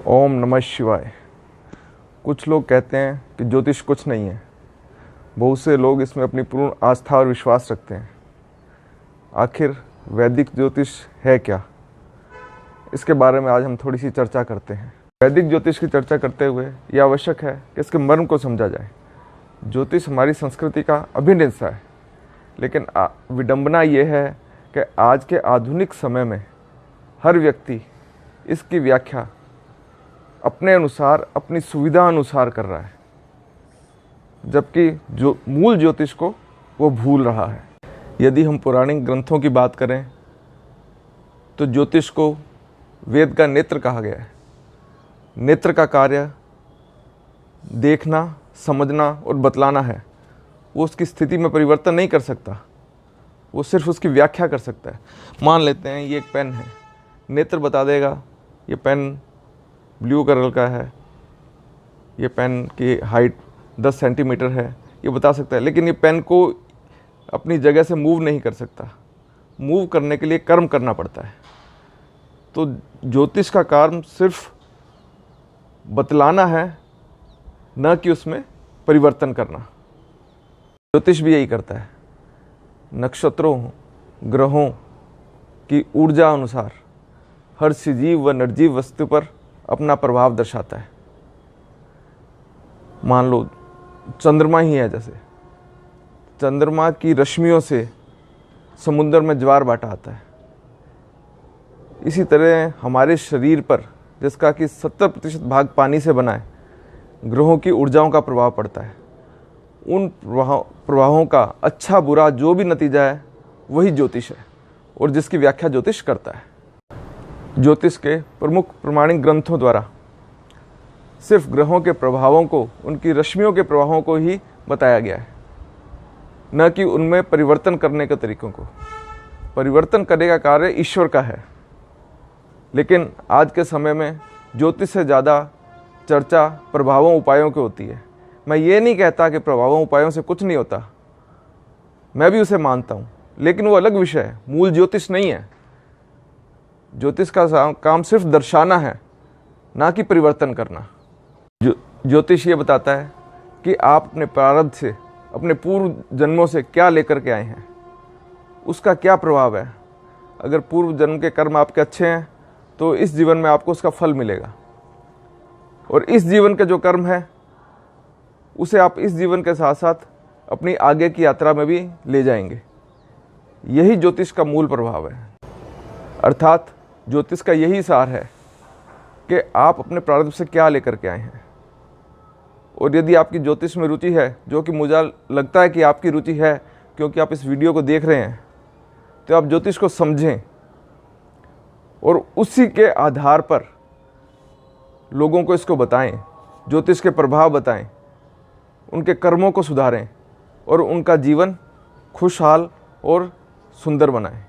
ओम नमः शिवाय। कुछ लोग कहते हैं कि ज्योतिष कुछ नहीं है। बहुत से लोग इसमें अपनी पूर्ण आस्था और विश्वास रखते हैं। आखिर वैदिक ज्योतिष है क्या? इसके बारे में आज हम थोड़ी सी चर्चा करते हैं। वैदिक ज्योतिष की चर्चा करते हुए यह आवश्यक है कि इसके मर्म को समझा जाए। ज्योतिष हमारी संस्कृति का अभिन्न हिस्सा है, लेकिन विडंबना यह है कि आज के आधुनिक समय में हर व्यक्ति इसकी व्याख्या अपने अनुसार, अपनी सुविधा अनुसार कर रहा है, जबकि जो मूल ज्योतिष को वो भूल रहा है। यदि हम पौराणिक ग्रंथों की बात करें तो ज्योतिष को वेद का नेत्र कहा गया है। नेत्र का कार्य देखना, समझना और बतलाना है। वो उसकी स्थिति में परिवर्तन नहीं कर सकता, वो सिर्फ उसकी व्याख्या कर सकता है। मान लेते हैं ये एक पेन है, नेत्र बता देगा ये पेन ब्लू कलर का है, ये पेन की हाइट 10 सेंटीमीटर है, ये बता सकता है, लेकिन ये पेन को अपनी जगह से मूव नहीं कर सकता। मूव करने के लिए कर्म करना पड़ता है। तो ज्योतिष का काम सिर्फ बतलाना है, न कि उसमें परिवर्तन करना। ज्योतिष भी यही करता है। नक्षत्रों, ग्रहों की ऊर्जा अनुसार हर सजीव व निर्जीव वस्तु पर अपना प्रभाव दर्शाता है। मान लो चंद्रमा ही है, जैसे चंद्रमा की रश्मियों से समुद्र में ज्वार भाटा आता है। इसी तरह हमारे शरीर पर, जिसका कि 70% भाग पानी से बना है, ग्रहों की ऊर्जाओं का प्रभाव पड़ता है। उन प्रभावों का अच्छा बुरा जो भी नतीजा है वही ज्योतिष है, और जिसकी व्याख्या ज्योतिष करता है। ज्योतिष के प्रमुख प्रमाणिक ग्रंथों द्वारा सिर्फ ग्रहों के प्रभावों को, उनकी रश्मियों के प्रभावों को ही बताया गया है, न कि उनमें परिवर्तन करने के तरीकों को। परिवर्तन करने का कार्य ईश्वर का है, लेकिन आज के समय में ज्योतिष से ज़्यादा चर्चा प्रभावों उपायों की होती है। मैं ये नहीं कहता कि प्रभावों उपायों से कुछ नहीं होता, मैं भी उसे मानता हूँ, लेकिन वो अलग विषय है, मूल ज्योतिष नहीं है। ज्योतिष का काम सिर्फ दर्शाना है, ना कि परिवर्तन करना। ज्योतिष ये बताता है कि आप अपने प्रारब्ध से, अपने पूर्व जन्मों से क्या लेकर के आए हैं, उसका क्या प्रभाव है। अगर पूर्व जन्म के कर्म आपके अच्छे हैं तो इस जीवन में आपको उसका फल मिलेगा, और इस जीवन के जो कर्म है उसे आप इस जीवन के साथ साथ अपनी आगे की यात्रा में भी ले जाएंगे। यही ज्योतिष का मूल प्रभाव है। अर्थात ज्योतिष का यही सार है कि आप अपने प्रारब्ध से क्या लेकर के आए हैं। और यदि आपकी ज्योतिष में रुचि है, जो कि मुझे लगता है कि आपकी रुचि है क्योंकि आप इस वीडियो को देख रहे हैं, तो आप ज्योतिष को समझें और उसी के आधार पर लोगों को इसको बताएं, ज्योतिष के प्रभाव बताएं, उनके कर्मों को सुधारें और उनका जीवन खुशहाल और सुंदर बनाएं।